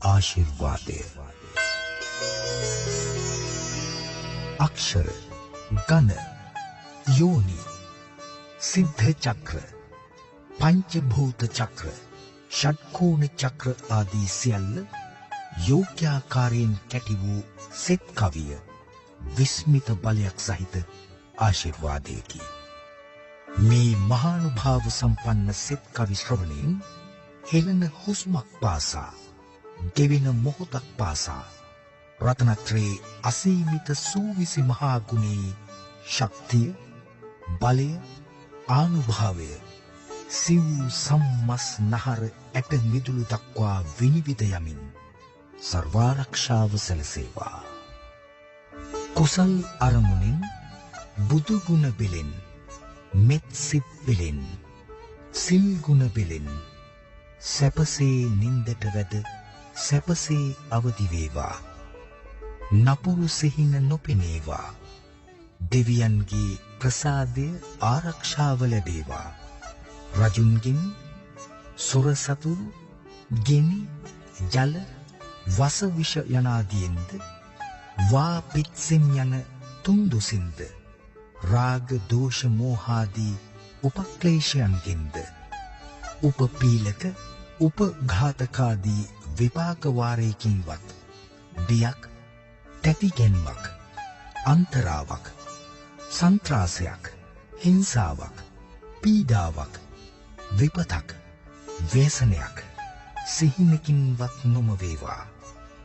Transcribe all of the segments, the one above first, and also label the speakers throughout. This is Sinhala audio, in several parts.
Speaker 1: ආශිර්වාදය. අක්ෂර, ගණ, යෝනි, සිද්ධ චක්‍ර, පංචභූත චක්‍ර, ෂට්කෝණ චක්‍ර ආදී සියල්ල යෝග්‍යාකාරයෙන් කැටි වූ සෙත් කවිය විස්මිත බලයක් සහිත ආශිර්වාදයකි. මේ මහානුභාව සම්පන්න සෙත් කවි ශ්‍රවණයෙන් හෙළන හුස්මක් පාසා, ගෙවෙන මොහොතක් පාසා රතනත්‍රයේ අසීමිත සූවිසි මහා ගුණේ ශක්තිය, බලය, ආනුභාවය සිව් සම්මස් නහර ඇට මිදුළු දක්වා විනිවිද යමින් සර්වාරක්ෂාව සැලසේවා. කුසල් අරමුණින් බුදු ගුණ බෙලෙන්, මෙත් සිත් බෙලෙන්, සිල් ගුණ බෙලෙන් සැපසේ නින්දට වැද සැපසේ අවදි වේවා. නපුරු සිහින නොපෙනේවා. දෙවියන්ගේ ප්‍රසාදය ආරක්ෂාව ලැබේවා. රජුන්ගෙන් සොර සතුරු, ගෙනි, ජල, වස විෂ යනාදීන්ද, වා පිත්සෙම් යන තුන්දුසින්ද, රාග දෝෂ මෝහාදී උපක්ලේශයන්ගෙන්ද, උපපීලක උපඝාතකාදී විපාක වාරයකින්වත් බියක්, තැතිගැන්මක්, අන්තරාවක්, සන්ත්‍රාසයක්, හිංසාවක්, පීඩාවක්, විපතක්, ව්‍යසනයක් සිහිනකින්වත් නොම වේවා.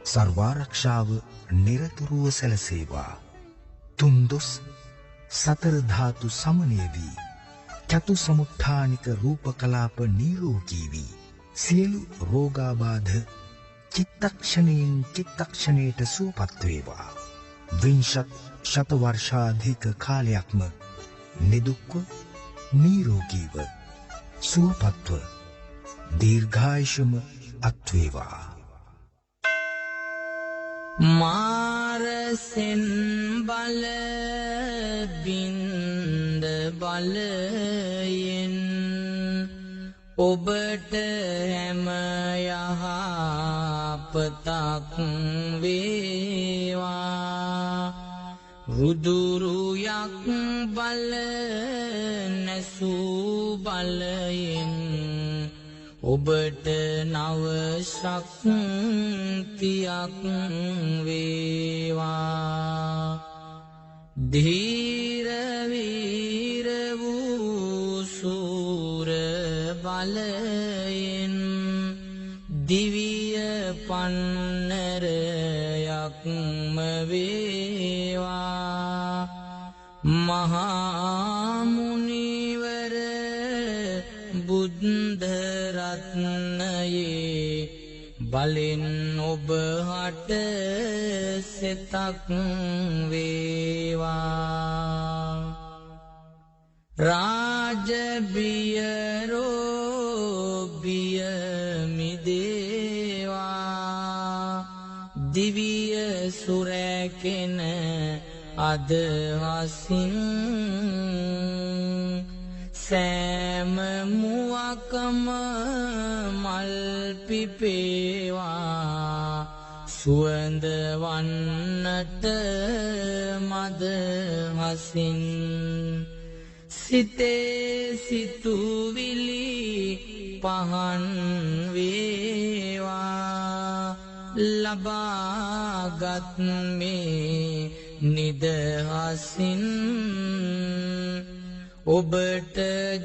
Speaker 1: සර්වාරක්ෂාව නිරතුරුව සැලසේවා. තුන්දොස් සතර ධාතු සමනය වී චතු සමුත්ථානික රූප කලාප නිරෝගී වී සියලු රෝගාබාධ චිත්තක්ෂණයෙන් චිත්තක්ෂණයට සුවපත් වේවා. විංශත් ශත වර්ෂාධික කාලයක්ම නිදුක්ව නිරෝගීව සුවපත්ව දීර්ඝායුෂම අත්වේවා.
Speaker 2: මාරසෙන් බල බින්ද බලයෙන් ඔබට හැම යහපතක් වේවා. රුදුරුයක් බල නැසූ බලයෙන් ඔබට නව ශක්තියක් වේවා. ධීර වීර වූ සූර බලයෙන් දිවිය පන්නරයක්ම වේවා. මහා මුනිවර බුද්ධ රත්නයේ බලෙන් ඔබ හට සෙතක් වේවා. රාජබිය රෝබිය මිදේවා. දිවිය සුරැකෙන අදහසින් සෑම මුවකම මල් පිපේවා. සුවඳ වන්නට මද හසින් සිතේ සිතුවිලි පහන් වේවා. ලබාගත් මේ නිදහසින් ඔබට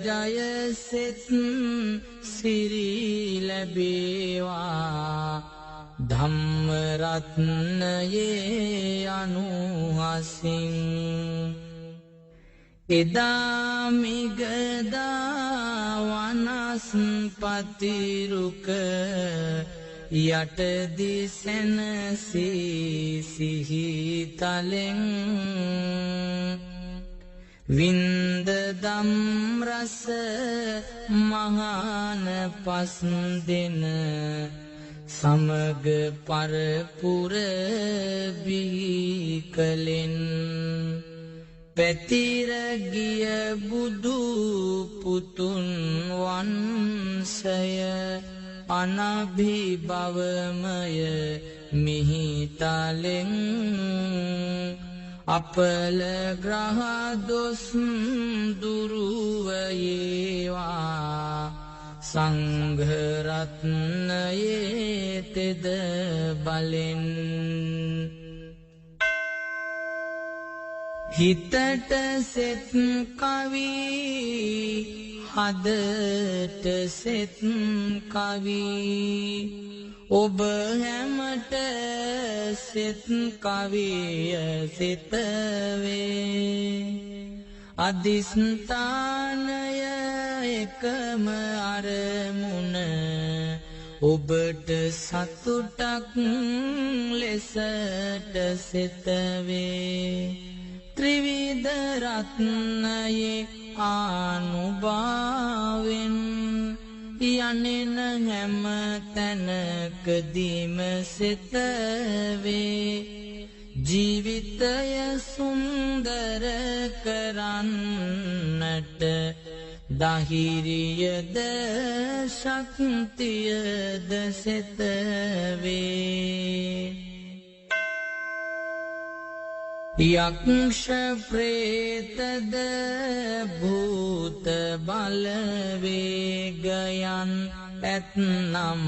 Speaker 2: ජයසෙත් සිරි ලැබේවා. ධම්මරත්නයේ අනුහසින් එදා මිගදා වනස්පතිරුක යටදිසැනසී සිහිතලෙන් වින්ද දම් රස මහාන පස් දෙන සමග පරපුර බිහි කලෙන් පැතිර ගිය බුදු පුතුන් වන්සය අනභිභවමය මිහිතලෙන් අපල ග්‍රහ දොස් දුරුවයේවා සංඝරත්නයේ තෙද බලෙන් හිතට සෙත් කවි හදට සෙත් කවි ඔබ හැමට සෙත් කවිය සිතවේ අධිස්ථානය එකම අරමුණ ඔබට සතුටක් ලෙසට සිතවේ ත්‍රිවිධ රත්නයේ ආනුභාවෙන් යන්නෙන හැම තැනකදීම සිතවේ ජීවිතය සුන්දර කරන්නට දහිරියද ශක්තියද සිතවේ යක්ෂ ප්‍රේතද භූත බලවේගයන් ඇත්නම්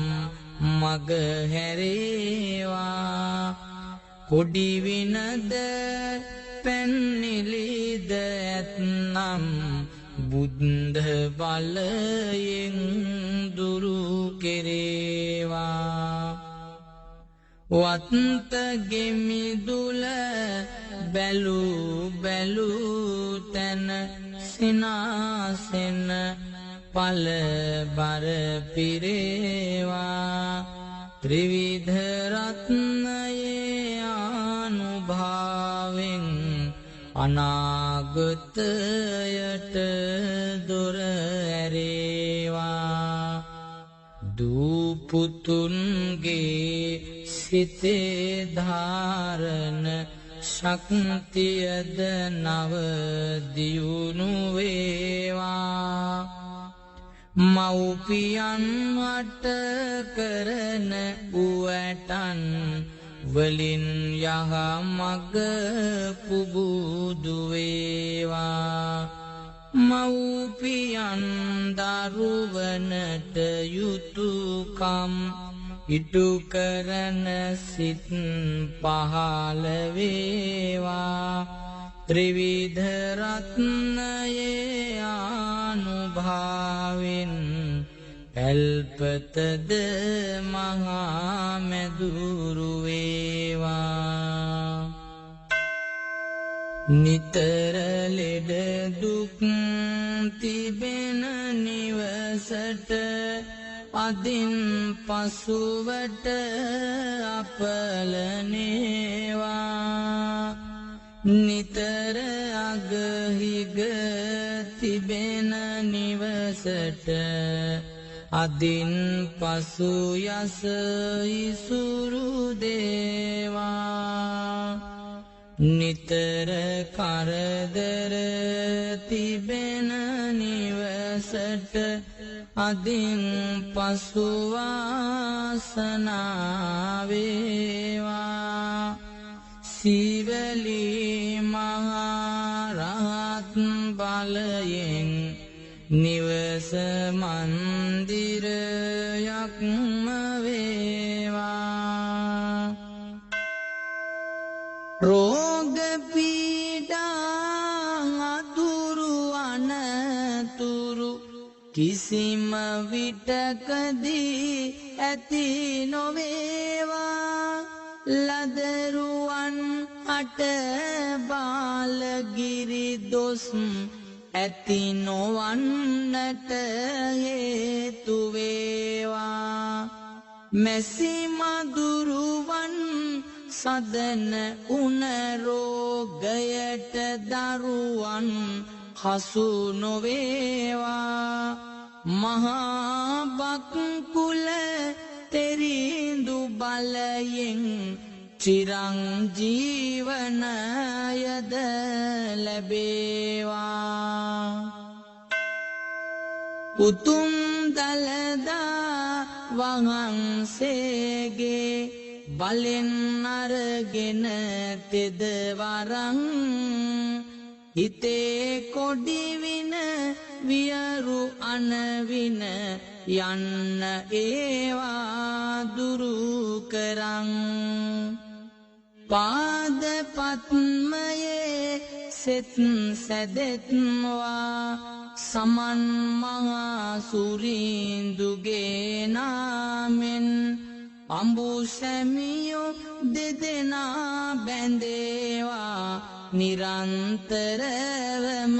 Speaker 2: මග හැරේවා කොඩිවිනද පැන්නිලිද ඇත්නම් බුද්ධ බලයෙන් දුරු කෙරේවා වත්ත ගෙමිදුල බැලු බැලු තැන සිනාසෙන පල බර පිරේවා ත්‍රිවිධ රත්නයේ ආනුභාවෙන් අනාගතයට දොර ඇරේවා දූපුතුන්ගේ සිතේ ධාරණ ශක්තියද නව දියුණු වේවා මව්පියන් වට කරන උවැටන් වලින් යහ මග පුබුදු වේවා මව්පියන් දරුවනට යුතුයකම් ඉටු කරන සිත් පහළ වේවා ත්‍රිවිධ රත්නයේ ආනුභාවෙන් පැල්පතද මහා මැදුරු වේවා නිතර ලෙඩ දුක් තිබෙන නිවසට අදින් පසුවට අපලනේවා නිතර අගහිග තිබෙන නිවසට අදින් පසු යස ඉසුරු දේවා නිතර කරදර තිබෙන නිවසට අදින් පසු වාසනාව වේවා සීවලි මහා රහත් බලයෙන් නිවස මන්දිරයක්ම වේවා රෝග පීඩා අතුරු අනතුරු කිසිම විටකදී ඇති නොවේවා ලදරුවන් අට බාලගිරි දොස් ඇති නොවන්නට හේතු වේවා මැසි මදුරුවන් සදන උන රෝගයට දරුවන් හසු නොවේවා මහා බක්කුල තෙරිඳු බලයෙන් චිරංජීවනයද ලැබේවා උතුම් දලදා වහන්සේගේ බලෙන් අරගෙන තෙදවරං හිතේ කොඩිවින වියරු අනවින යන්න ඒවා දුරු කරං පාද පත්මයේ සෙත් සැදෙත්වා සමන් මහා සුරින්දුගේ නාමෙන් අඹු සැමියෝ දෙදෙනා බැඳේවා නිරන්තරවම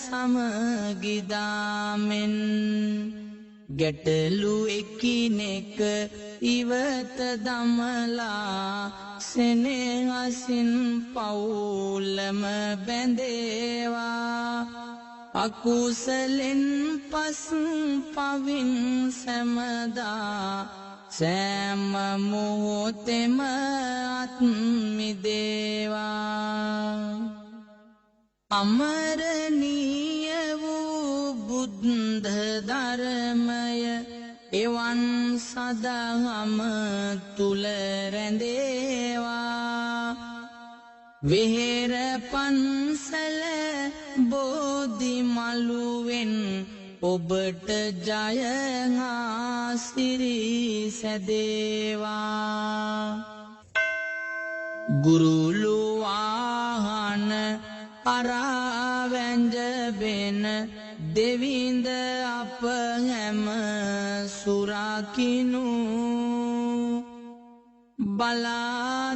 Speaker 2: සමගිදාමෙන් ගැටලු එකිනෙක ඉවත දමලා සෙනෙහසින් පවුලම බැඳේවා අකුසලෙන් පස් පවින් සැමදා සෑම මොහොතෙම අත්මිදේවා අමරණීය වූ බුද්ධ ධර්මය එවන් සදහම තුල රැඳේවා වෙහෙර පන්සල බෝධි මළුවෙන් ඔබට ජය හා සිරි සැදේවා ගුරුලු වාහන අරාවැංජබෙන දෙවිඳ අප හැම සුරකිනු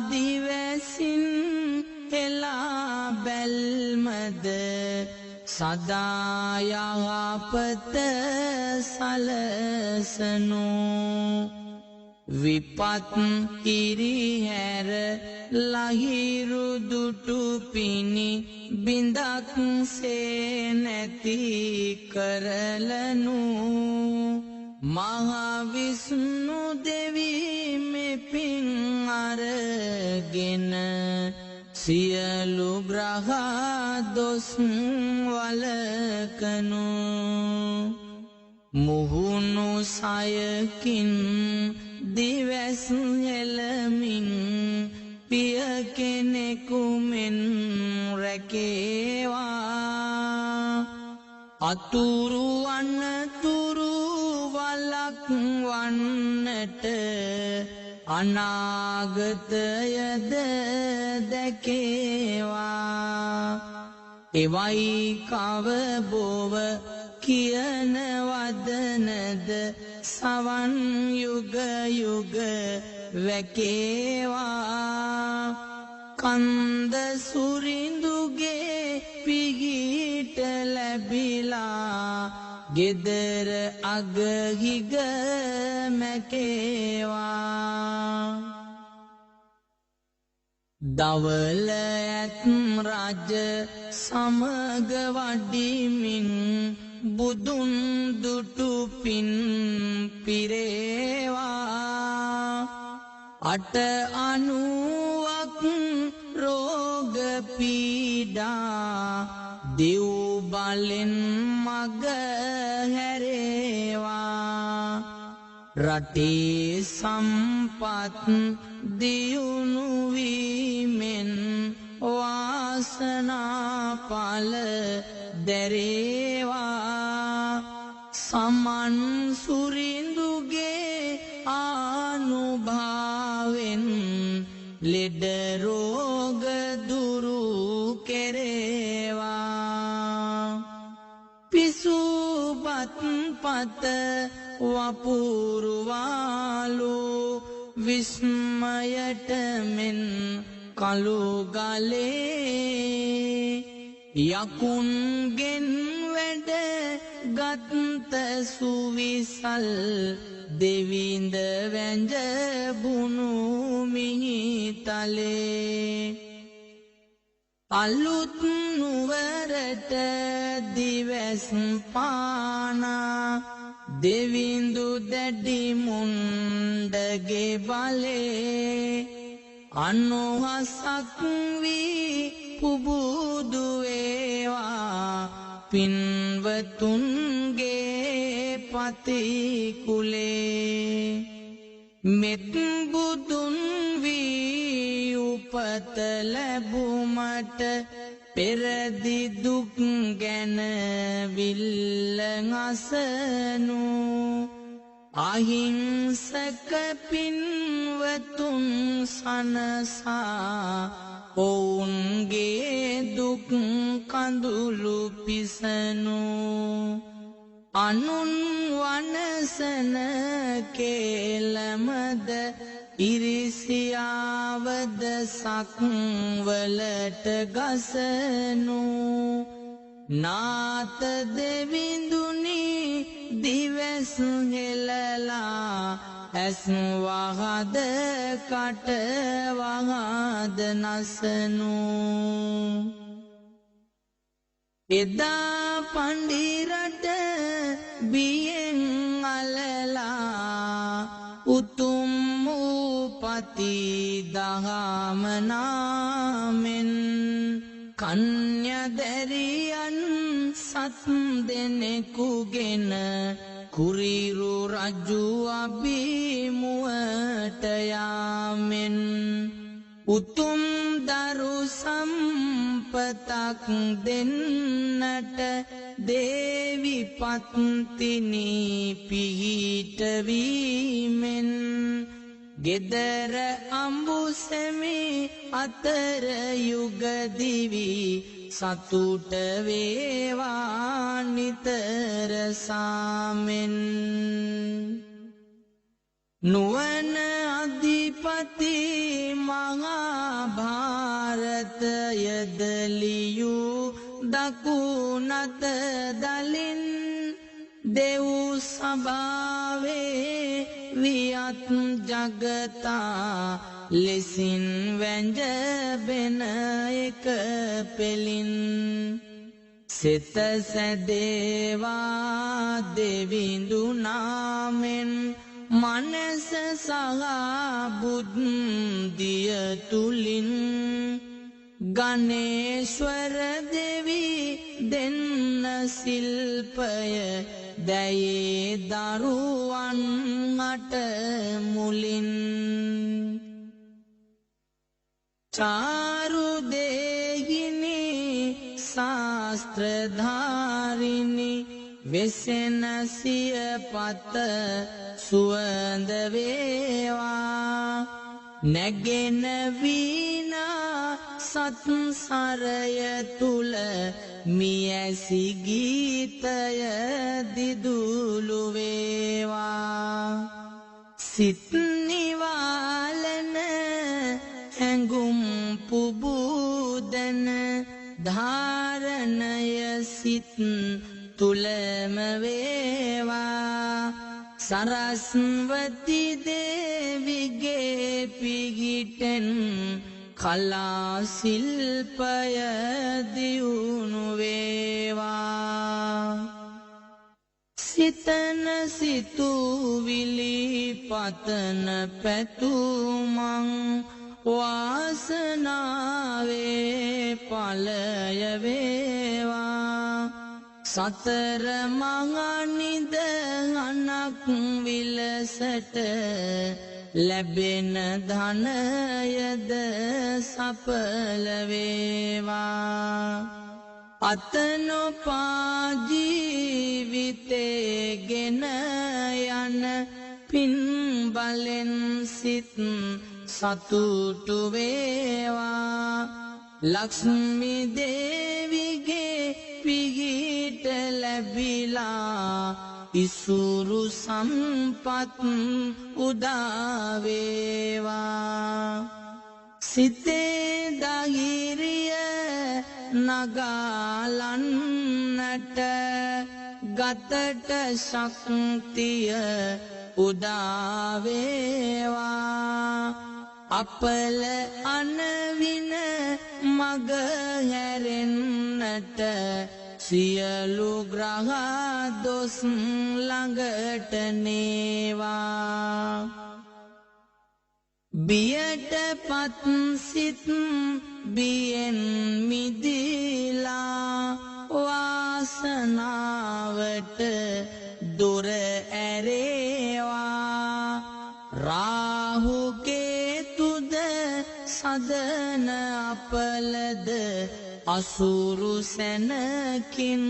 Speaker 2: බලාදිවැසින් හෙලා බැල්මද සදා යහපත සලසනු විපත් කිරිහැර ලහිරු දුටු පිණි බිඳක් සේ නැති කරලනු මහා විෂ්ණු දෙවි මෙපින් අරගෙන සියලු ග්‍රහ දොස් වලකනු මුහුණු සයකින් දිවැස් හෙළමින් පිය කෙනෙකු මෙන් රැකේවා අතුරු අනතුරු වලක් වන්නට අනාගතයද දැකේවා එවයි කවබෝව කියන වදනද සවන් යුග යුග වැකේවා කන්ද සුරිඳුගේ පිහිට ලැබිලා ගෙදර අගහිග මැකේවා දවල ඇත් රජ සමග වඩිමින් බුදුන් දුටු පින් පිරේවා අට අනුවක් රෝග පීඩා දෙව් බලෙන් මග හැරේවා රටේ සම්පත් දියුණු වීමෙන් වාසනා ඵල දැරේවා සමන් සුරිඳුගේ ආනුභාවෙන් ලෙඩ රෝග දුරු කෙරේවා පිසුපත් පත වපුරුවාලු විස්මයට මෙන් කළු ගලේ යකුන්ගෙන් වැඩ ගත්ත සුවිසල් දෙවිඳ වැංජබුණු මිහිතලේ අලුත් නුවරට දිවැස් පානා දෙවිඳු දැඩි මුණ්ඩගේ බලේ අනුහසක් වී පුබුදු වේවා පින්වතුන්ගේ පති කුලේ මෙත් බුදුන් වී උපත ලැබුමට පෙරදි දුක් ගැන විල්ලඟසනු අහිංසක පින්වතුන් සනසා ඔවුන්ගේ දුක් කඳුළු පිසනු අනුන් වනසන කේලමද ඉරිසියාවද සක්වලට ගසනු නාත දෙවිඳුනි දිවස් හෙලලා ඇස් වහද කට වහද නසනු එදා පණ්ඩිරට බියෙන් අලලා උතුම් වූ පති දහම නාමෙන් කන්‍යදැරියන් සත් දෙනෙකුගෙන කුරිරු රජු අභිමුවට යාමෙන් උතුම් දරු සම්පතක් දෙන්නට දේවි පත්තිනි පිහිටවීමෙන් ගෙදර අඹුසෙමි අතර යුගදිවි සතුට වේවා නිතර සාමෙන් නුවණ අධිපති මහා භාරතයද ලියූ දකුණත දලින් දෙව් සභාවේ වියත් ජගතා ලෙසින් වැංජබෙන එක පෙලින් සිත සැදේවා දෙවිඳු නාමෙන් මනස සහ බුද්ධිය තුලින් ගණේශ්වර දෙවි දෙන්න සිල්පය දැයේ දරුවන් මට මුලින් චාරු දේහිනි ශාස්ත්‍රධාරිනි වෙසෙන සිය පත සුවඳ වේවා නැගෙන වීණා සත්සරය තුල මියැසි ගීතය දිදුලු වේවා සිත් නිවාලන හැඟුම් පුබුදන ධාරණය සිත් තුලම වේවා සරස්වති දේවිගේ පිහිටෙන් කලා ශිල්පය දියුණු වේවා සිතන සිතුවිලි පතන පැතුමන් වාසනාවේ ඵලය වේවා සතර මඟනිද අනක් විලසට ලැබෙන ධනයද සඵල වේවා අතනොපා ජීවිතේ ගෙන යන පින් බලෙන් සිත් සතුටු වේවා ලක්ෂ්මී දේවිගේ පිහිට ලැබිලා ඉසුරු සම්පත් උදා වේවා සිතේ ධෛර්යය නගාලන්නට ගතට ශක්තිය උදා වේවා අපල අනවින මග හැරෙන්නට සියලු ග්‍රහ දොස් ළඟට නේවා බියට පත් සිත් බියෙන් මිදිලා වාසනාවට දොර ඇරේවා රාහු කේතුද සදන අපලද අසුරු සැනකින්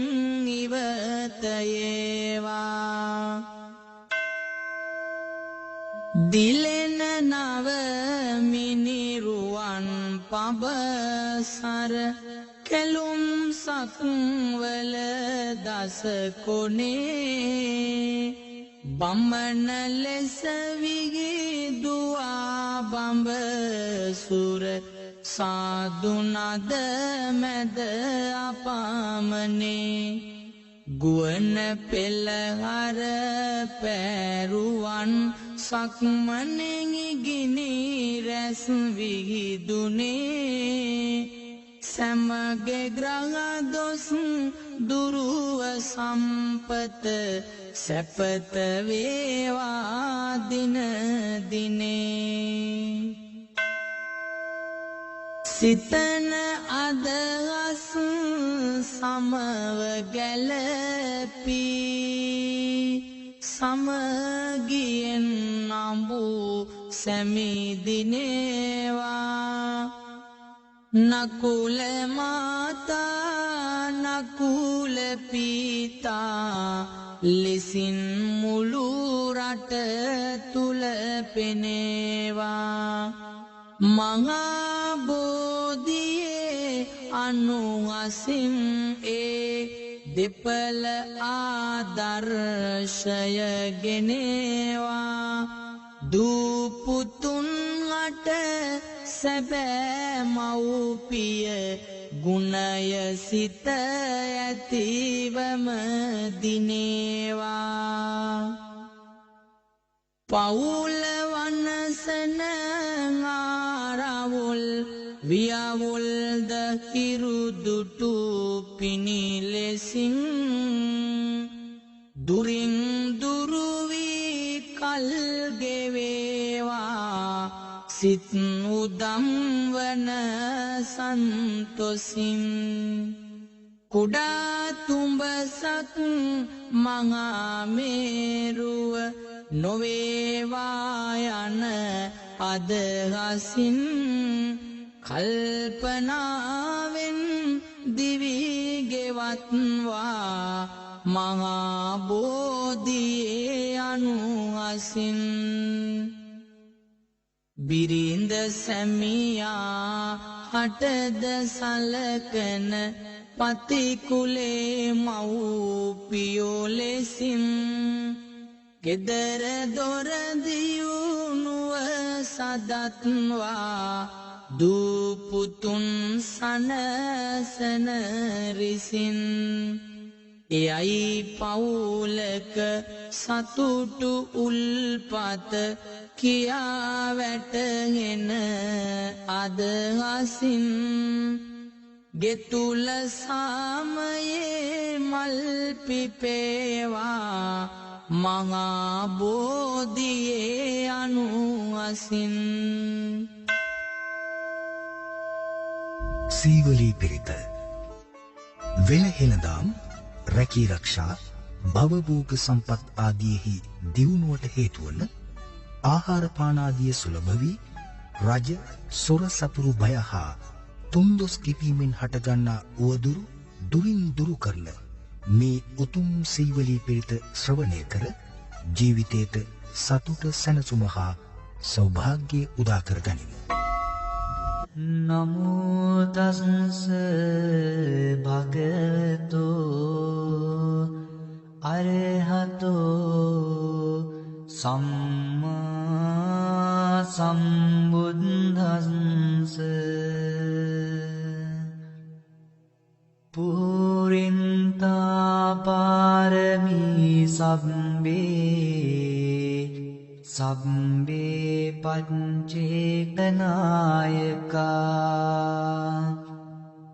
Speaker 2: ඉවතයේවා දිලෙන නව මිනිරුවන් පබසර කෙලුම් සක්වල දස කොනේ බම්මන ලෙස විහිදුවා බඹ සුර සාදුනද මැද අපාමනේ ගුවන පෙළහර පැරුවන් සක්මනෙහි ගිනි රැස් විහිදුනේ සමගේ ග්‍රහ දොස් දුරුව සම්පත සැපත වේවා දින දිනේ සිතන අදහස් සමව ගැලපී සමගියෙන් නඹු සැමිදිනේවා නකුල මාතා නකුල පීතා ලෙසින් මුළු රට තුල පෙනේවා මහා බෝධියේ අනුහසින් ඒ දෙපළ ආදර්ශය ගෙනේවා දූපුතුන් අට සැබෑ මව්පිය ගුණය සිත ඇතිවම දිනේවා පවුල වනසන ආරවුල් වියවුල්ද හිරුදුටු පිනිලෙසින් දුරින් දුරුවී කල් ගෙවේවා සිත් උදම් වන සන්තොසින් කුඩා තුඹසක් මහා මේරුව නොවේවා යන අදහසින් කල්පනාවෙන් දිවි ගෙවත්වා මහා බෝධියේ අනුහසින් බිරිඳ සැමියා හටද සලකන පතිකුලේ මව්පියෝ ලෙසින් ගෙදර දොර දියුණුව සදත්වා දූපුතුන් සනසන රිසින් එයයි පවුලක සතුටු උල්පත කියා වැටගෙන අදහසින් ගෙතුල සාමයේ මල් පිපේවා මහා බෝධියේ අනුහසින්
Speaker 1: සීවලී පිරිත වෙලහෙළදාම් රැකී රක්ෂා භවභෝග සම්පත් ආදීෙහි දියුණුවට හේතුවන ආහාර පාන ආදිය සුලභ වී රජ සොර සතුරු භය හා තුන්දොස් කිපීමෙන් හටගන්නා උවදුරු දුරින් දුරු කරන මේ උතුම් සීවලී පිරිත ශ්‍රවණය කර ජීවිතයට සතුට සැනසුම හා සෞභාග්‍ය උදා කර ගනිමු.
Speaker 3: නමෝ තස්ස භගවතෝ අරහතෝ සම්මා සම්බුද්දස්ස පුරින්තා පාරමී සබ්බේ පච්චේකනායකා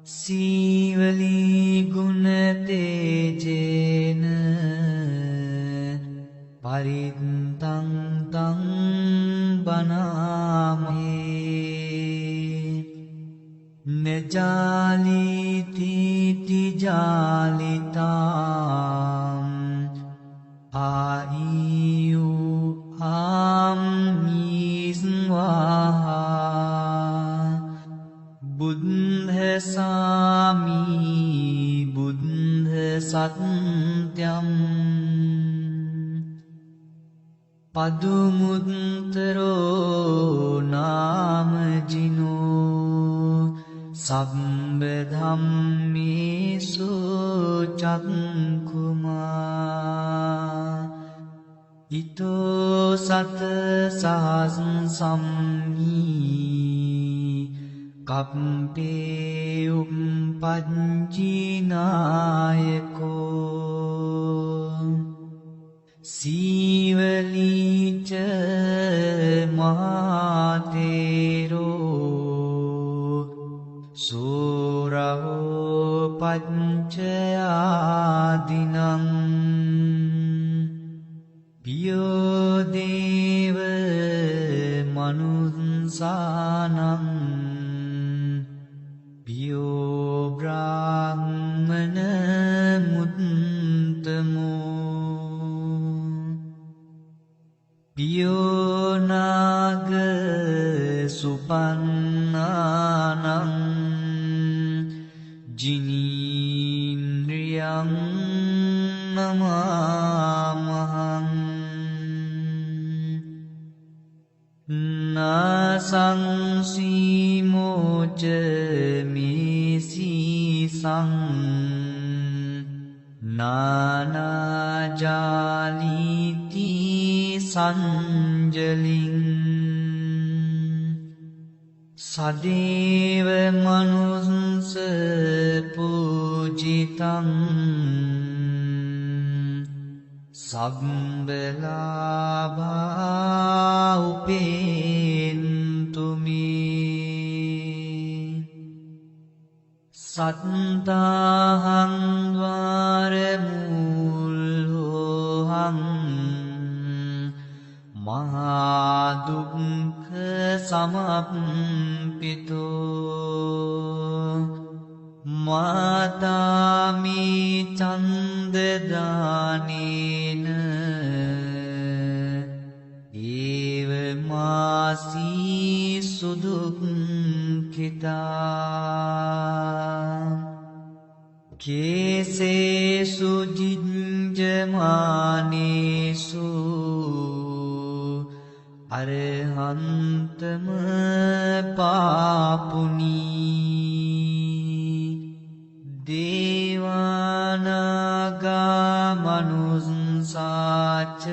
Speaker 3: සීවලී ගුණ තේජේන පරිත්තං තං බනාමේ නජාලිති තිජාලිතාම් ආයු ආම්මිස්වාහා බුද්ධ සාමී බුද්ධ සත්‍යම් පදුමුත්තරෝ නාමජිනෝ සම්බ ධම්මේසු චක්ඛුමා ඊතෝ සත සම්මී කප්පේ උප්පජ්ජිනායකෝ සීවලීච මහතේරෝ සූරහෝ පච්චයාදිනං පියෝ දේව මනුස්සානං පියෝ බ්‍රාහ්මන මුත්තමෝ පියෝ නාග සුපන්නානං ජිනීන්ද්‍රියං නමාමහං නාසංසීමෝච මේසීසං නානාජාලීති සංජලින් සදේව මනුස්ස පූජිතං සම්බලාභා උපේන්තුමේ සත්තාහං ද්වාරමූලෝහං මහාදුක්ඛ සමප්පිතෝ මාතාමි චන්දදානේන ඒව මාසී සුදුක්ඛිතා කේසේසු ජිඤ්ජමානේසු අරහන්තම පාපුනී දේවානාගා මනුස්සාච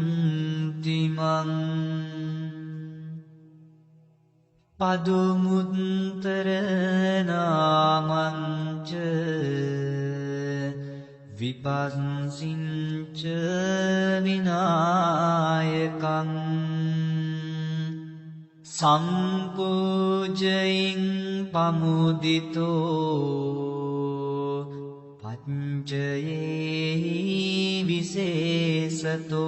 Speaker 3: පච්චයානුපනින්තිමං පදුමුත්තර නාමංච විපස්සින්ච විනායකං සම්පූජයින් පමුදිතෝ පච්චයේහි විශේෂතෝ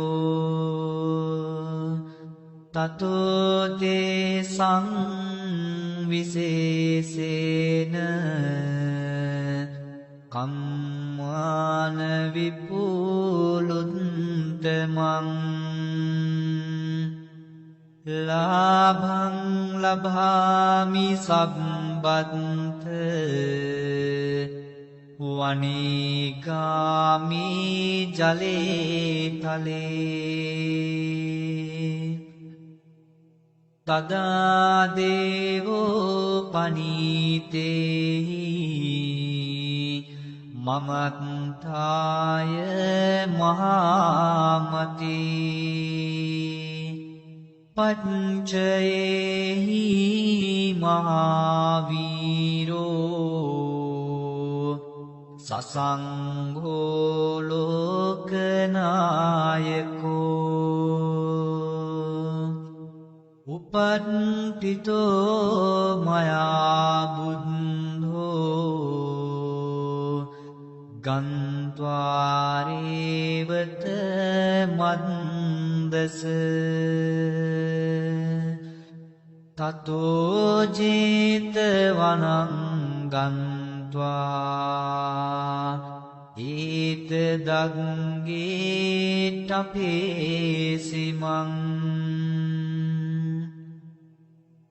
Speaker 3: තතෝතේ සංවිශේෂේන කම්මාන විපුලුත්තමං ලාභං ලභාමි සම්බන්ත වනීගාමි ජලේ තලේ තදා දේවෝ පනීතේහි මමත්තාය මහාමතේ පච්චයේහි මහාවීරෝ සසංඝෝ ලෝකනායකෝ උපට්ඨිතෝ මයා බුද්ධෝ ගන්්වාරේවත මන්දස තතෝ ජේතවනං ගන්ධ ඒත දග්ගේ ටපේසිමං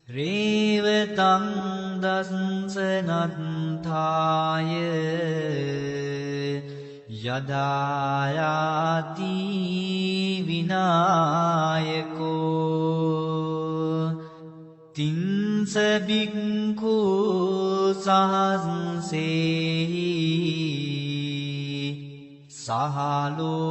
Speaker 3: රේවතං දස්සනත්ථාය යදායාති විනායකෝ තින්ස බික්ඛු සහස්සේහි සහලෝකග්ගනායකෝ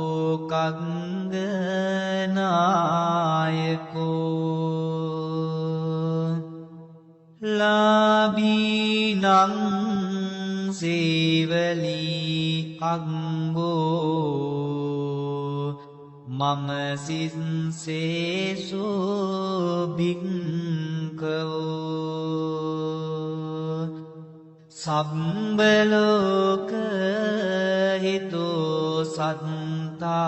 Speaker 3: ලාභීනං සේවලී අග්ගෝ මම සිස්සේසෝ භික්ඛවෝ සම්බලෝක හිතෝ සත්තා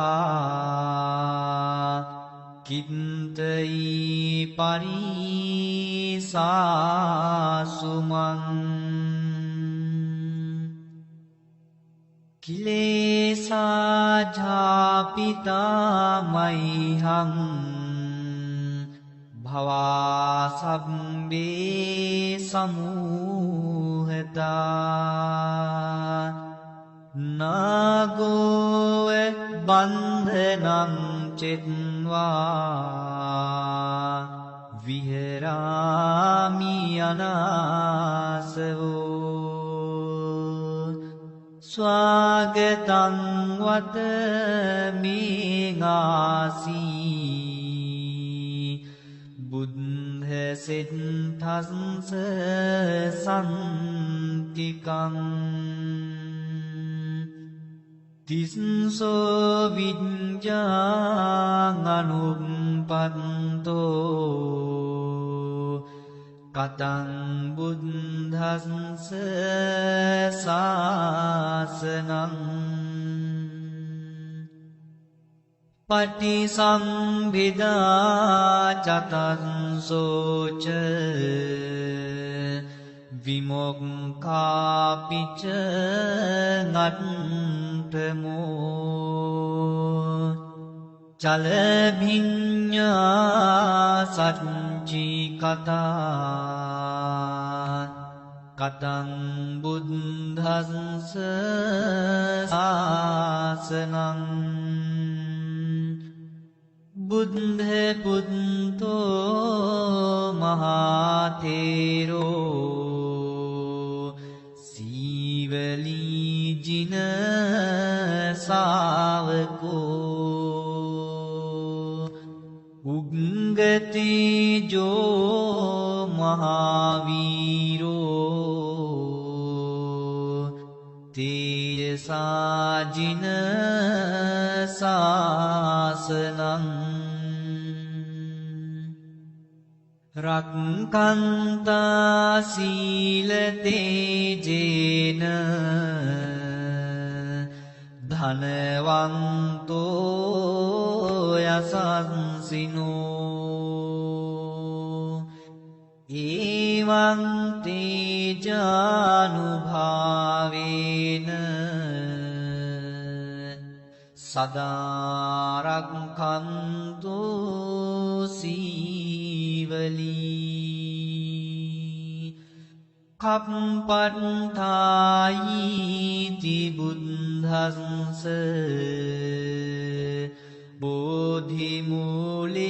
Speaker 3: කිත්තයි පරිසාසුමං කිලේසා ජාපිතා මයිහං භවා සබ්බේ සමූහතා නාගෝව බන්ධනං චෙත්වා විහෙරාමි අනාසවෝ ස්වාගතං වත මීගාසී බුද්ධ සිද්ධස්ස සන්තිකං තිස්සෝ විඤ්ඤාං අනුප්පත්තෝ කතං බුද්ධස්ස සාසනං පටිසම්භිදා චතස්සෝච විමුක්ඛාපිච නත්තමෝ චලභිඤ්ඤා සච්චී කතා කතං බුද්ධස්ස සාසනං බුද්ධ පුත්තෝ මහතේරෝ සීවලී ජින සාවකෝ උග්ගතේජෝ මහාවීරෝ තේජසා ජින සාසනං රක්ඛන්තා සීල තේජේන ධනවන්තෝ යසස්සිනෝ ඒවං තේජානුභාවේන සදා රක්ඛන්තු සීවලී කප්පට්ඨායිති බුද්ධස්ස බෝධි මූලේ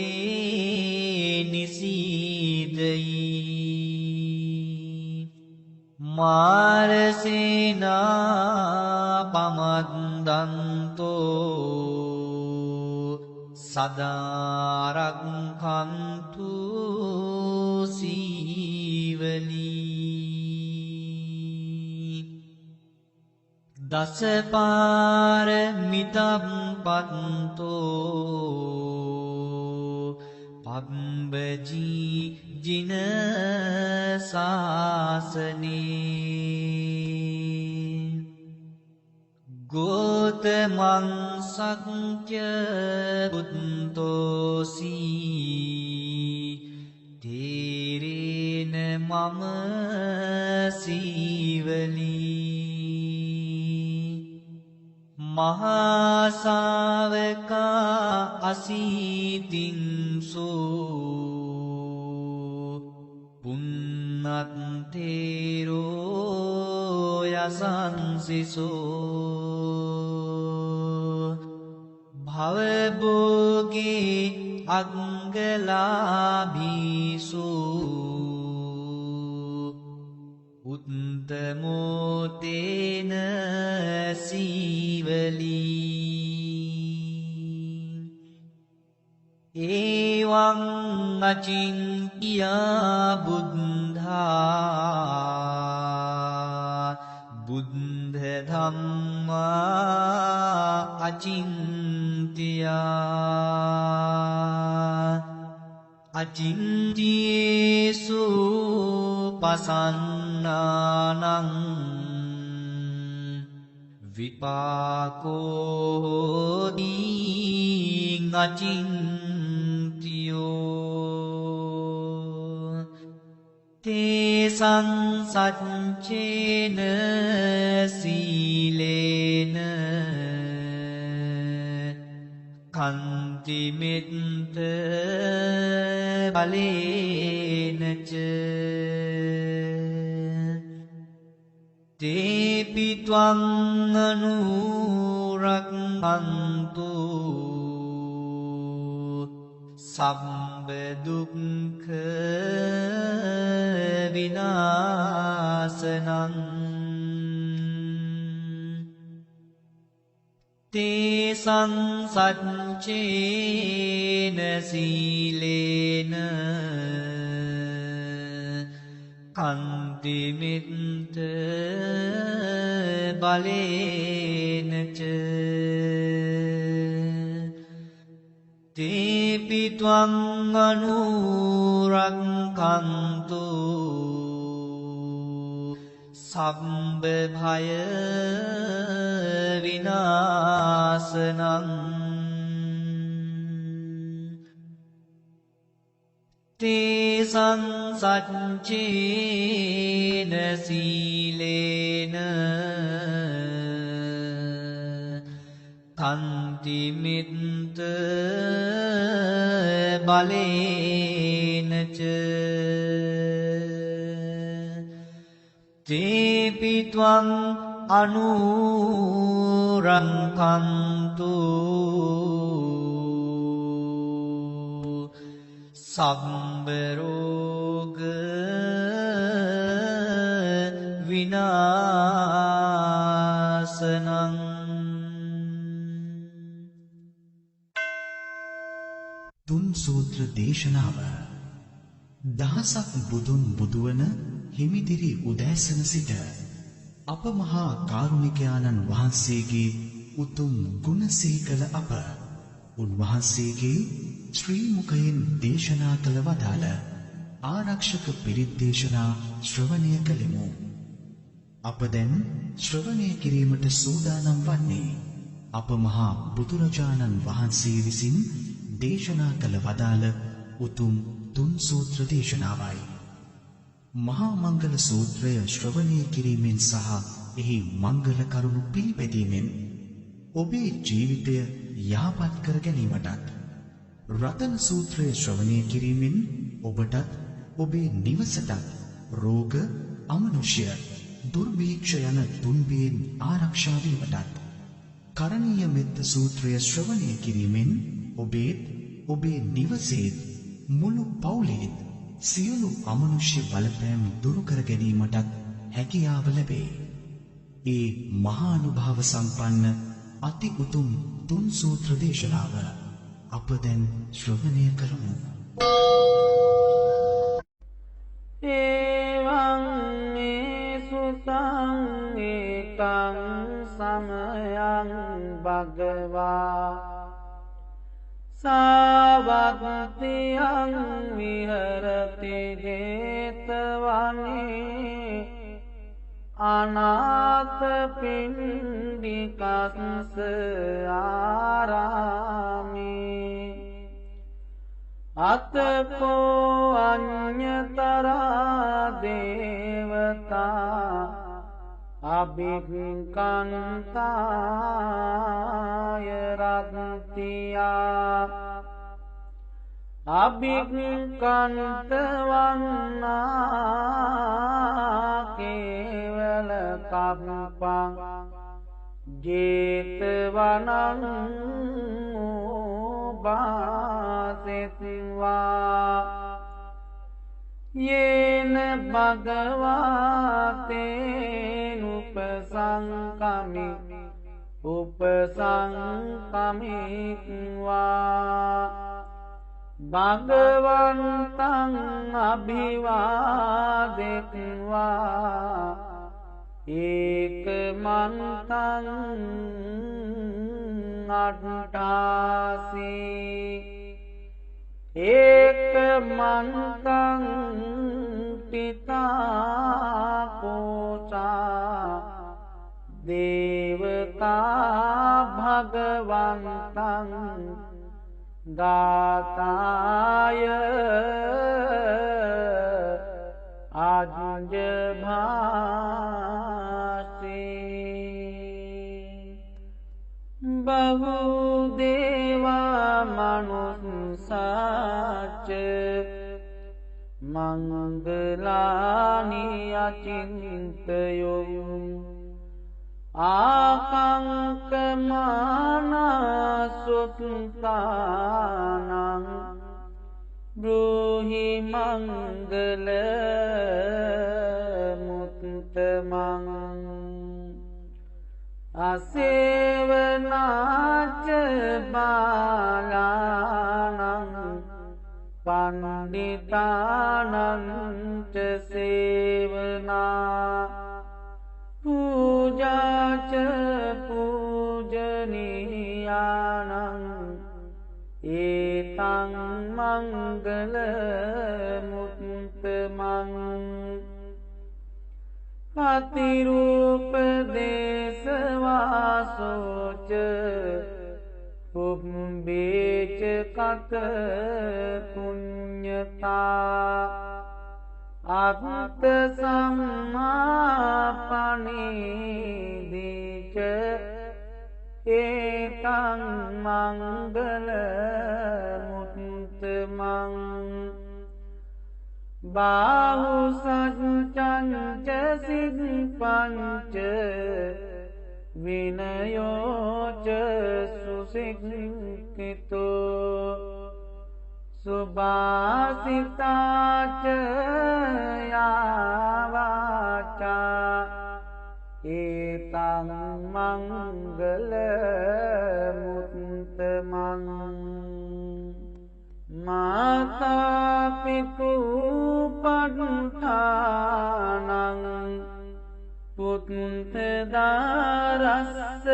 Speaker 3: නිසීදයි මාරසේනා පමද්දන්තෝ සදා රක්ඛන්තු සීවලී දසපාරමිතප්පත්තෝ පබ්බජී ජින සාසනේ ගෝතමං සක්්‍ය බුද්ධෝසී තේරේන මම සීවලී මහාසාවකා අසීතින්සෝ පුන්නත්තේරෝ යසන්සිසෝ භවභෝගේ අංගලාභීසෝ උත්තමෝතේන සීවලී ඒවං අචින්තියා බුද්ධා බුද්ධ ධම්මා අචින්තියා අචින්තියේසු පසන්නානං විපාකෝදී අචින්තියෝ තේසං සච්චේන සීලේන කන්තිමෙත්ත බලේනච තේපිත්වං අනුරක්ඛන්තු සම්බ දුක්ඛ විනාශනං තේසං සච්චේන සීලේන කන්තිමිත්ත බලේනච තේපිත්වං අනුරක්ඛන්තු සම්බ භය විනාශනං තේසං සච්චේන සීලේන කන්තිමිත්ත බලේනච තේපිත්වං අනුරක්ඛන්තු සම්බ රෝග විනාශනං
Speaker 1: තුන් සූත්‍ර දේශනාව දහසක් බුදුන් බුදුවන හිමිදිරි උදෑසන සිට අප මහා කාරුණිකයාණන් වහන්සේගේ උතුම් ගුණ සිහිකල අප උන්වහන්සේගේ ශ්‍රී මුඛයෙන් දේශනා කළ වදාළ ආරක්ෂක පිරිත් දේශනා ශ්‍රවණය කළෙමු. අප දැන් ශ්‍රවණය කිරීමට සූදානම් වන්නේ අප මහා බුදුරජාණන් වහන්සේ විසින් දේශනා කළ වදාළ උතුම් තුන් සූත්‍ර දේශනාවයි. මහා මංගල සූත්‍රය ශ්‍රවණය කිරීමෙන් සහ එහි මංගල කරුණු පිළිපැදීමෙන් ඔබේ ජීවිතය යහපත් කර ගැනීමටත් රතන සූත්‍රය ශ්‍රවණය කිරීමෙන් ඔබටත් ඔබේ නිවසටත් රෝග අමනුෂ්‍ය දුර්භීක්ෂ යන තුන්බියෙන් ආරක්ෂා වීමටත් කරණීය මෙත්ත සූත්‍රය ශ්‍රවණය කිරීමෙන් ඔබේත් ඔබේ නිවසේත් මුළු පවුලේත් සියලු අමනුෂ්‍ය බලපෑම් දුරු කර ගැනීමටත් හැකියාව ලැබේ. ඒ මහානුභාව සම්පන්න අති උතුම් තුන් සූත්‍ර දේශනාව අප දැන් ශ්‍රවණය කරමු.
Speaker 2: එවං සුතං ඒකං සමයං භගවා සාවත්තියං විහරති ජේතවනේ අනාථ පිණ්ඩිකස්ස ආරාමේ අතකෝ අඤ්ඤතරා දේවතා අභික්ඛන්තාය රත්තියා අභික්ඛන්ත වන්නා කේවල කප්පං ජේතවනං උපාසෙත්වා යේන භගවාතේනුපසංකමි උපසංකමිත්වා භගවන්තං අභිවාදෙත්වා ඒකමන්තං අට්ඨාසී ඒකමන්තං පිතා පෝසා දේවතා භගවන්තං ගාතාය ආජභාසී බහුදේවා මනුස්සාච මංගලානි අචින්තයෝ ආකංකමානසුත්තානං බ්‍රූහි මංගල මුත්තමං අසේවනාච බාලානං පණ්ඩිතානං ච සේවනා පූජාච පූජනීයානං ඒතං මංගල මුත්තමං අතිරූප දේශවාසෝච පුම්බේච කත පුඤ්ඤතා අත්ත සම්මාපනීදිච ඒතං මංගල මුත්තමං බාහු සච්චං ච සිප්පංච විනයෝ ච සුසික්ඛිතෝ සුභාසිතාච යාවාචා ඒතං මංගල මුත්තමං මාතා පිතු පට්ඨානං පුත්ත දාරස්ස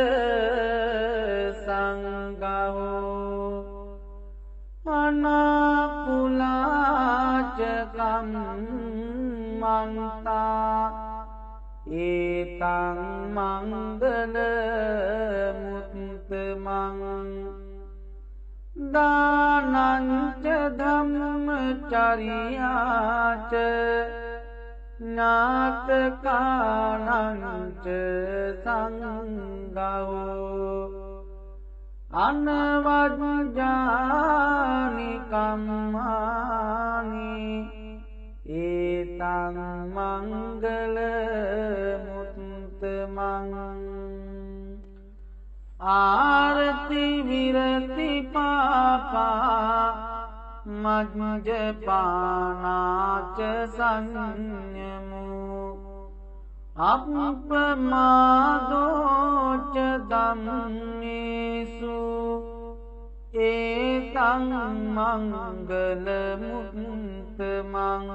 Speaker 2: සංඝෝ අනාකුලාච කම්මන්තා ඒතං මංගල මුත්තමං දානං ච ධම්මචර්යාච ඥාතකානං ච සංඝෝ අනවජ්ජානි කම්මානි ඒතං මංගල මුත්තමං ආරති විරති පාපා මජ්ජපානාච සංයමෝ අප්පමාදෝච ධම්මේසු ඒතං මංගල මුත්තමං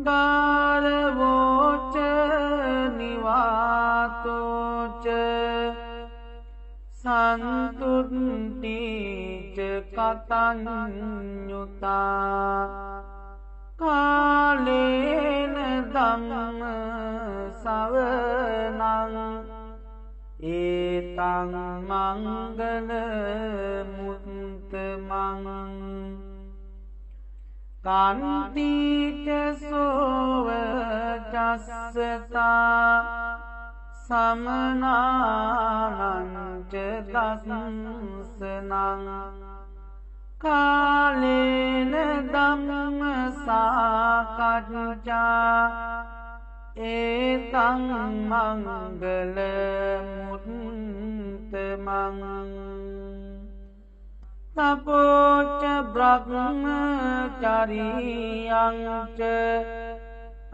Speaker 2: ගාරවෝච නිවාතෝච සන්තුට්ඨීච කතඤ්ඤුතා කාලේන ධම්ම සවනං ඒතං මංගල මුත්තමං කන්තිච සෝව චස්සතා සමනානංච දස්සනං කාලේන ධම්ම සාකච්ඡා ඒතං මංගල මුත්තමං තපෝච බ්‍රහ්මචරියංච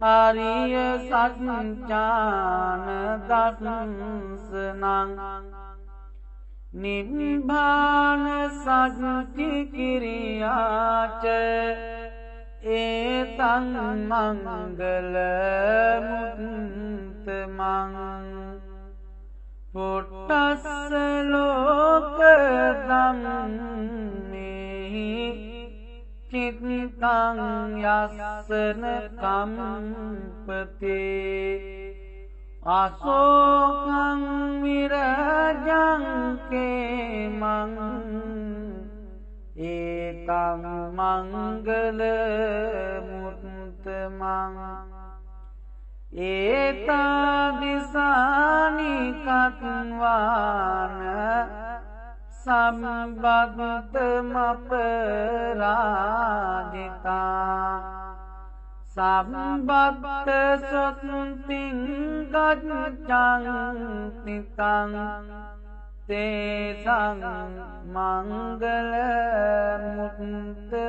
Speaker 2: ආරිය සත්‍යාන දස්සනං නිබ්බාන සත්‍ති කිරියාච ඒතං මංගල මුත්තමං පුට්ටස්ස ලෝක ධම්මේහි චිත්තං යස්සන කම්පතේ අශෝකං විරජං කේමං ඒකං මංගල මුත්තමං ඒතාදිසානි කත්වාන සම්බත්තමපරාජිතා සම්බත්ත සොත්තිං ගච්ඡන්තිතං තේසං මංගල මුත්තමන්තේ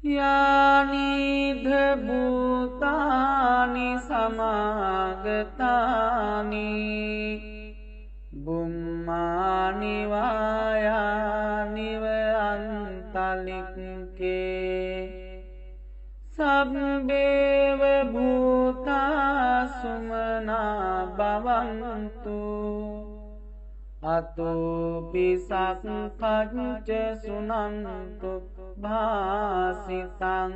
Speaker 2: යානිධ භූතානි සමාගතානි බුම්මානි වායානිව අන්තලික්කේ සබ්බේව භූතා සුමනා භවන්තු අතෝ පිසක්ඛච්ච සුනන්තු භාසිතං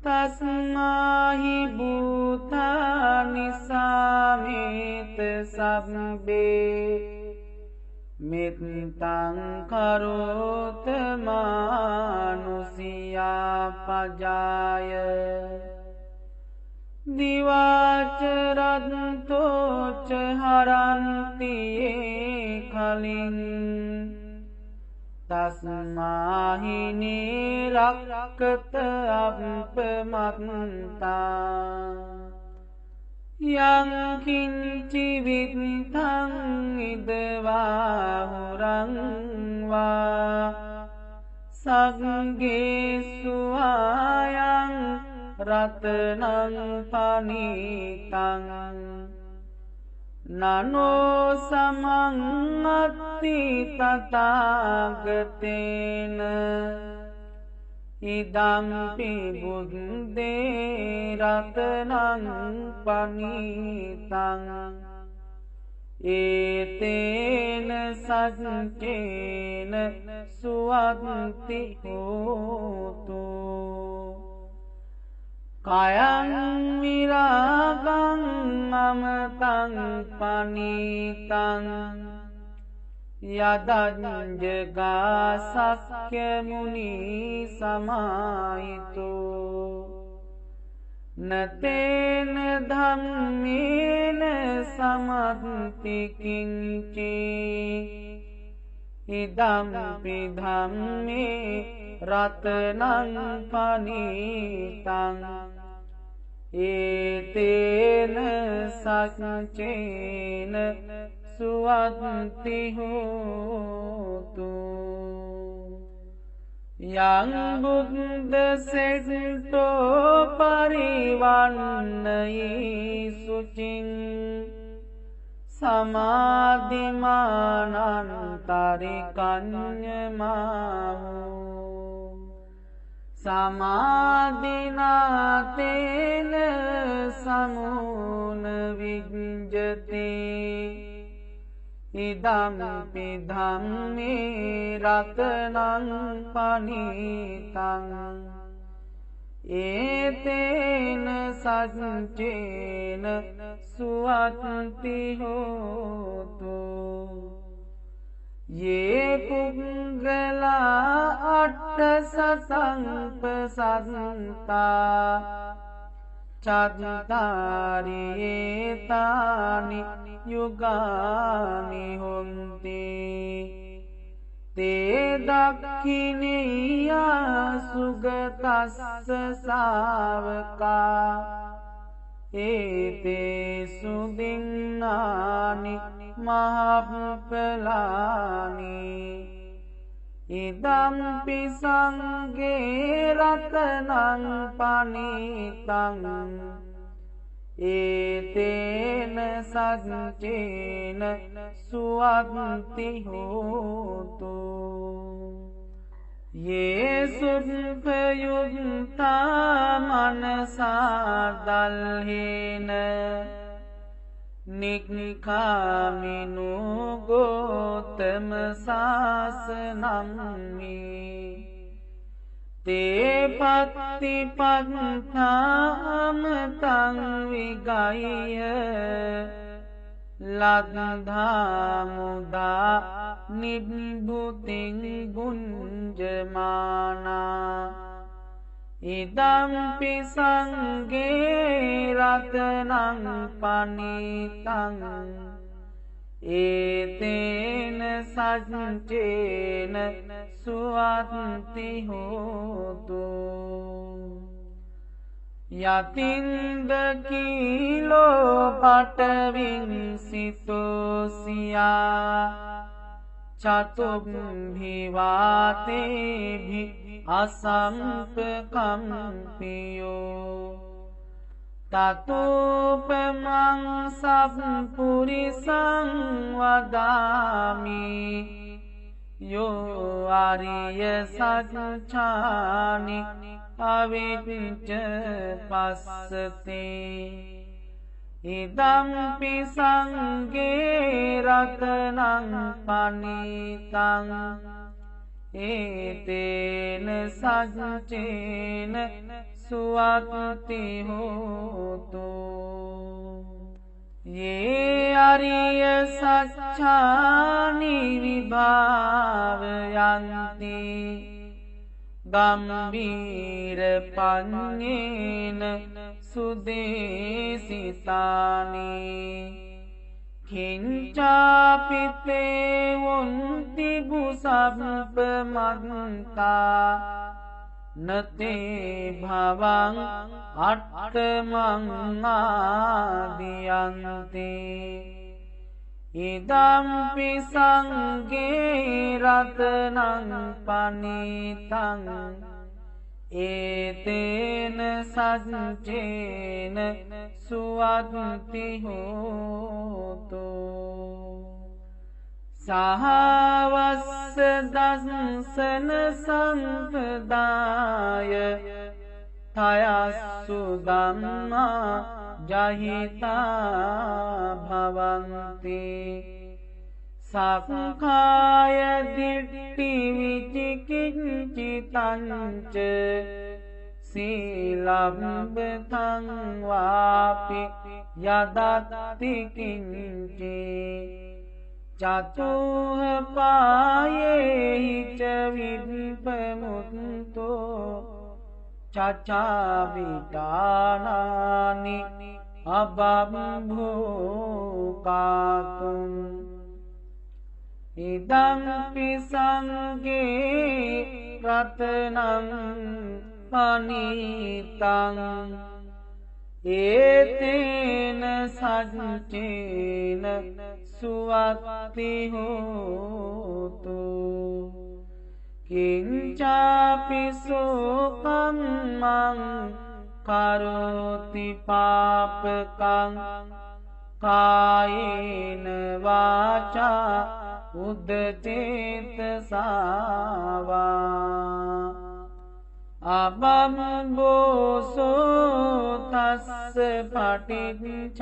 Speaker 2: තස්මාහි භූතානි සාමේත සබ්බේ මෙත්තං කරෝත මානුසියා පජාය දිවාච රද්දෝච හරන්තියේ කලින් තස්මාහි නිරක්කත අප්පමත්තා යං කිංචි විත්තං ඉදවා හුරං වා සග්ගේසු ආයං රතනං පනිතං නනෝ සමං අත්ති තථාගතේන ඉදම්පි බුද්දේ රතනං පනිතං ඒතේන සච්චේන සුවත්ති හෝතු කයං විරාගං අමතං පනිතං යදඤ්ජගා සක්්‍ය මුනි සමාහිතෝ නතේන ධම්මේන සමත්ති කිංචි ඉදම්පි ධම්මේ රතනං පනිතං ඒතේන සච්චේන සුවත්ති හෝතු යං බුද්ද සෙට්ටෝ පරිවන්නයි සුචින් සමාධිමානන්තරිකඤ්ඤමාහු සමාධිනාතේන සමුන විඤ්ජති ඉදම්පි ධම්මේ රතනං පනිතං ඒතේන සච්චේන සුවත්ති හෝතු ये පුංගලා අට්ඨ සසංපසන්තා චත්තාරියේතානි යුගානි හොන්ති තේ දක්ඛිනියා සුගතස්ස ශාවකා ඒතේසු දින්නානි මහප්පලානි ඉදම්පි සංඝේ රතනං පනිතං ඒතේන සච්චේන සුවත්ති හෝතු යේසුප්පයුක්තා මනසා දල්හේන නික්ඛාමිනු ගෝතම සාසනම්මි තේ පත්තිපත්තාමතං විගය්‍ය ලද්ධා මුදා නිබ්බුතින් ගුංජමානා ඉදම්පි සංඝේ රතනං පනිතං ඒතේන සච්චේන සුවත්ති හෝතු යතින්ද කීලෝ පටවින් සිතෝසියා චතුම්භිවාතේභි අසම්පකම්පියෝ තතෝපමං සප්පුරිසං වදාමි යෝ ආරිය සච්ඡානි අවිච්ඡ පස්සතේ ඉදම්පි සංඝේ රතනං පනිතං ඒතේන සච්චේන සුවත්ති හෝතු යේ අරිය සච්ඡානි විභාවයන්ති ගම්බීර පඤ්ඤේන සුදේසිතානි කිංචාපිතේ වොන්ති බුසප්පමත්තා නතේ භවං අට්ඨමං ආදියන්ති ඉදම්පි සංඝේ රතනං පනිතං ඒතේන සච්චේන සුවත්ති හෝතු සහවස්ස දස්සන සම්පදාය තයස්සු ධම්මා ජහිතා භවන්ති සක්කාය දිට්ඨි විචිකිච්ඡිතංච සීලබ්බතං වාපි යදත්ති කිංචි චතුහ පායේහි ච විප්පමුත්තෝ චචාවිතානානි අබම්භූකාතුම් ඉදම්පි සංඝේ රතනං පනිතං ඒතේන සච්චේන සුවත්ති හෝතු කිංචාපි සෝකම්මං කරෝති පාපකං කායේන වාචා උද්දචේතසාවා අබම්බෝසෝ තස්ස පටිච්චාදාය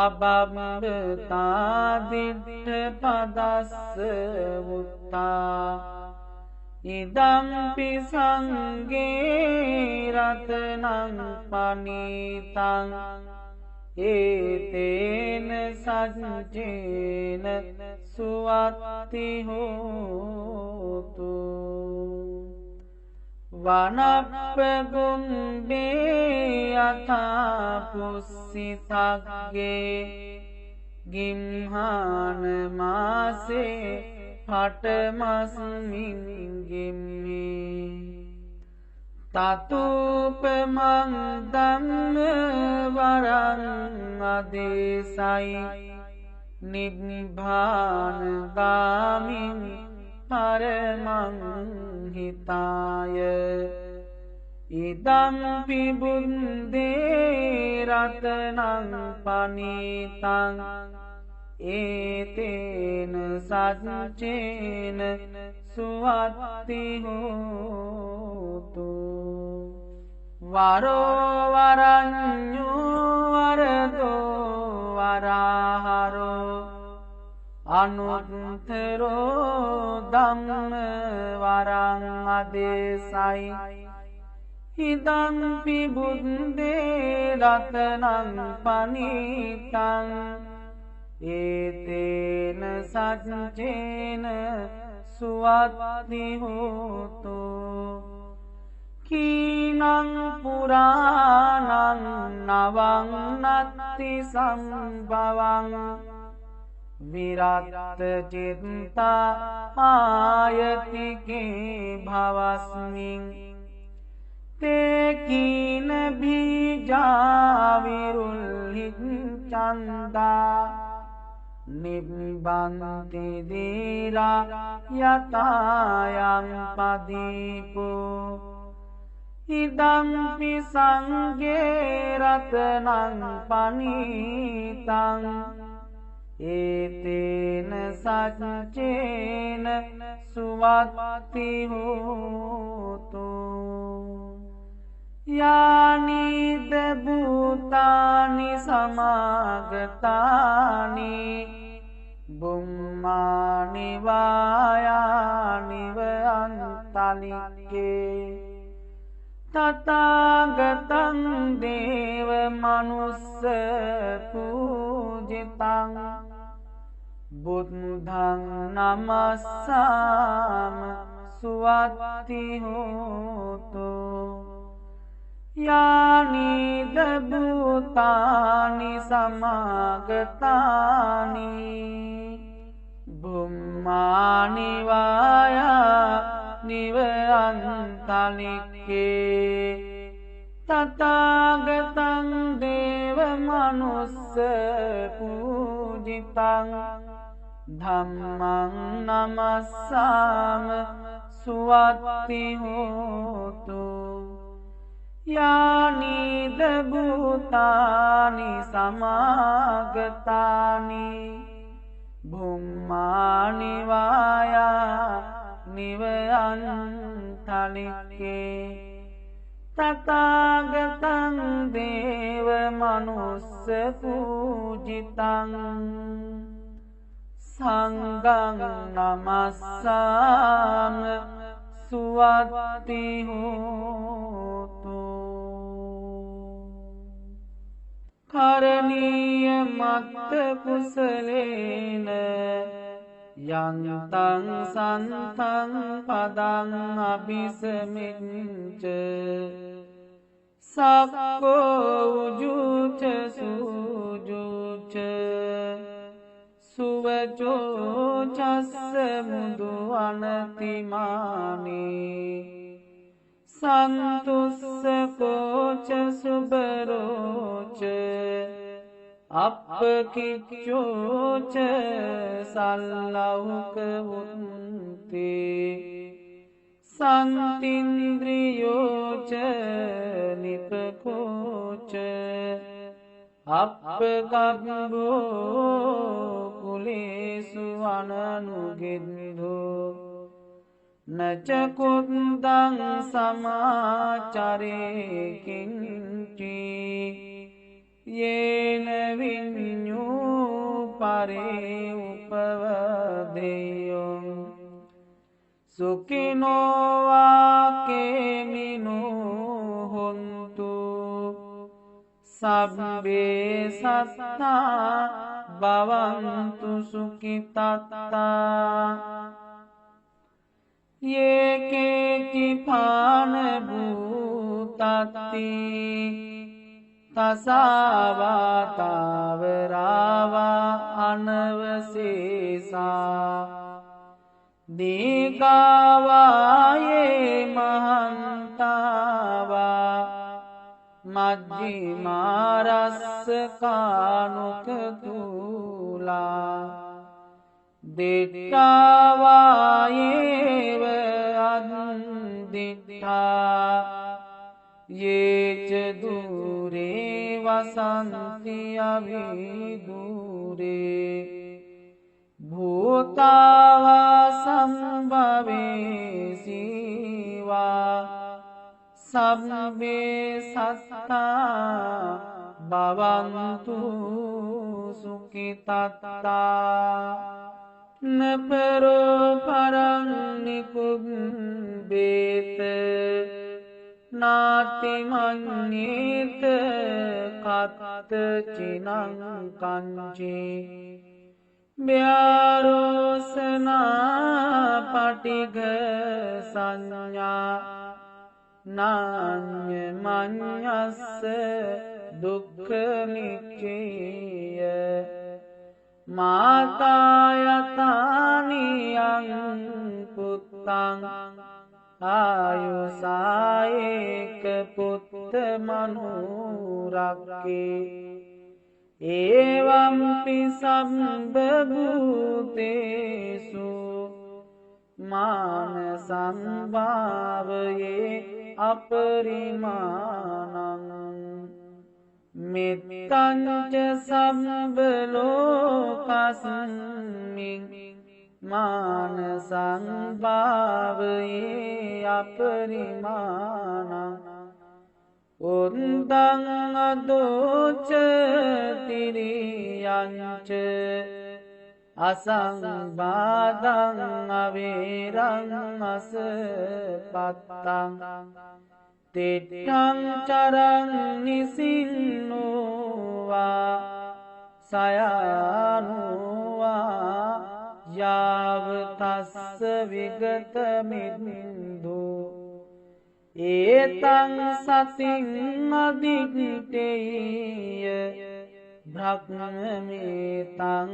Speaker 2: අබම්බතාදිට්ඨ පදස්ස වුත්තා ඉදම්පි සංඝේ රතනං පනිතං ඒතේන සච්චේන සුවත්ති හෝතු වනප්පගුම්බේ යථා පුස්සිතග්ගේ ගිම්හාන මාසේ පටමස්මින් ගෙම්මි තතුපමං ධම්ම වරං අදේසයි නිබ්බාන ගාමින් පරමං හිතාය ඉදම්පි බුද්දේ රතනං පනිතං ඒතේන සච්චේන සුවත්ති හෝතු වරෝ වරඤ්ඤෝ වරදෝ වරහරෝ අනුත්තරෝ ධම්ම වරං අදේසයි ඉදම්පි බුද්දේ රතනං පනිතං ඒතේන සච්චේන සුවත්ති හෝතු කීනං පුරාණං නවං නත්ති සම්භවං විරත්ත චිත්තා ආයතිකේ භවස්මින් තේකීන බීජා විරුල්හිං චන්දා නිබ්බන්ති දීරා යතායම් පදීපෝ ඉදම්පි සංඝේ රතනං පනිතං ඒතේන සච්චේන සුවත්ති හෝතු යානිද භූතානි සමාගතානි බුම්මානි වායානිව අන්තලික්කේ තථාගතං දේව මනුස්ස පූජිතං බුද්ධං නමස්සාම සුවත්ති හෝතු යානිද භූතානි සමාගතානි බුම්මානි වායා නිව අන්තලික්කේ තථාගතං දේව මනුස්ස පූජිතං ධම්මං නමස්සාම සුවත්ති හෝතු යානිද භූතානි සමාගතානි බුම්මානි වායා නිව අන්තලික්කේ තථාගතං දේව මනුස්ස පූජිතං සංඝං නමස්සාම සුවත්ති හෝතු කරණීය මත්ත කුසලේන යන්තං සන්තං පදං අபிසමිච්ච සක්කෝ උජුච සූජුච සුවචෝ චස්ස මුදු අනතිමානී සන්තුස්ස කෝච සුබරෝච අප්පකිච්චෝච සල්ලව්ක වුන්තේ සන්තින්ද්‍රියෝච නිපකෝච අප්පගබ්බෝ කුලේසු අනනුගෙද්දෝ නචකුද්දං සමාචරේ කිංචි යේන විඤ්ඤූ පරේ උපවදේයං සුඛිනෝ වාකේමිනෝ හොන්තු සබ්බේ සත්තා භවන්තු සුඛිතත්තා යේකේචි පාන භූතත්ති තසාවාතාවරාවා අනවසේසා දීගාවායේ මහන්තාවා මජ්ජිමාරස්සකානුකතුලා දිට්ඨාවායේව අන්දිට්ඨා යේච දුරේ වසන්ති අවිදුරේ භූතාවා සම්භවේසීවා සබ්බේ සත්තා භවන්තු සුඛිතත්තා නපරෝ පරං නිකුම්බේත නාති මඤ්ඤේත කත්ත චිනං කංචේ ව්‍යාරෝසනා පටිඝ සංඥා නාඤ්ඤ මඤ්ඤස්ස දුක්ඛ නිච්චය මාතා යතානියං පුත්තං ආයුසායේක පුත්ත මනුරක්කේ ඒවම්පි සම්බ භූතේසු මාන සම්භාවයේ අපරිමාණං මෙත්තංච සම්බ ලෝකස්මින් මාන සම්භාවයේ අපරිමාණං උන්දං අදෝච තිරියංච අසංබාධං අවේරං අසපත්තං තිට්ඨං චරං නිසින්නෝවා සයානුවා යාව තස්ස විගත මිද්දු ඒතං සතින් අදිත්තේය බ්‍රහ්මමේතං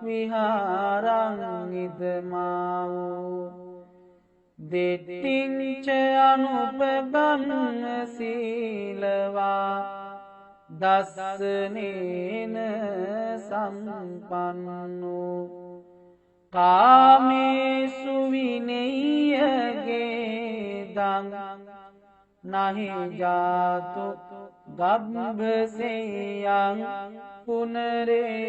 Speaker 2: විහාරං ඉදමාවෝ දෙට්ඨිංච අනුපගම්ම සීලවා දස්සනේන සම්පන්නෝ කාමේසු විනෙය්‍යගේ දං නහි ජාතු ගබ්බසෙයං පුනරේති